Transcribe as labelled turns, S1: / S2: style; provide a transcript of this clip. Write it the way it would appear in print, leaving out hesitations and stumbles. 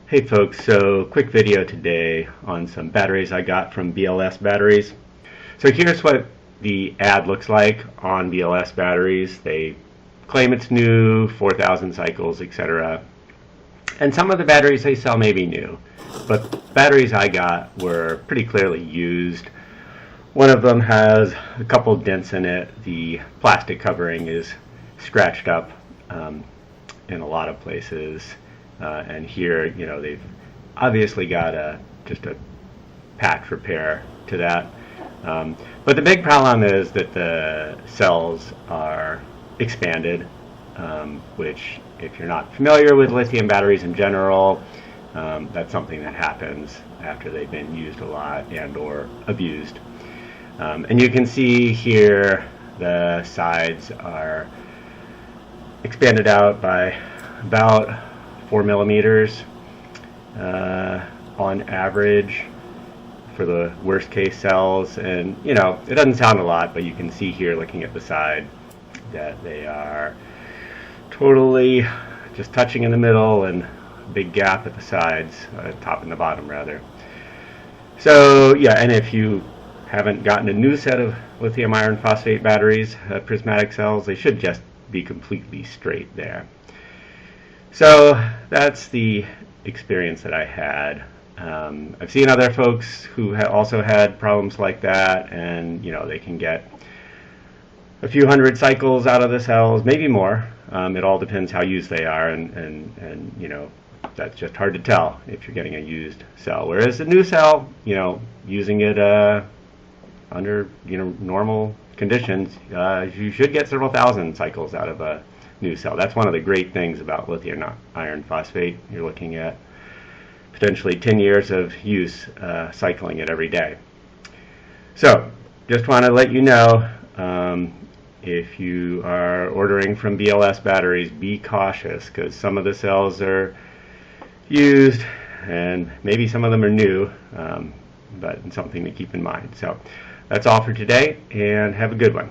S1: Hey folks, so quick video today on some batteries I got from BLS Batteries. So here's what the ad looks like on BLS Batteries. They claim it's new, 4,000 cycles, etc. And some of the batteries they sell may be new, but batteries I got were pretty clearly used. One of them has a couple dents in it. The plastic covering is scratched up in a lot of places. And here, you know, they've obviously got just a patch repair to that. But the big problem is that the cells are expanded, which, if you're not familiar with lithium batteries in general, that's something that happens after they've been used a lot and or abused. And you can see here the sides are expanded out by about 4 millimeters on average for the worst case cells. And you know, it doesn't sound a lot, but you can see here looking at the side that they are totally just touching in the middle and a big gap at the sides, top and the bottom rather. So yeah, and if you haven't gotten a new set of lithium iron phosphate batteries, prismatic cells, they should just be completely straight there. So that's the experience that I had. I've seen other folks who also had problems like that, and you know, they can get a few hundred cycles out of the cells, maybe more. It all depends how used they are, and you know, that's just hard to tell if you're getting a used cell. Whereas a new cell, you know, using it under normal conditions, you should get several thousand cycles out of a new cell. That's one of the great things about lithium iron phosphate. You're looking at potentially 10 years of use, cycling it every day. So just want to let you know, if you are ordering from BLS Batteries, be cautious, because some of the cells are used and maybe some of them are new, but it's something to keep in mind. So that's all for today, and have a good one.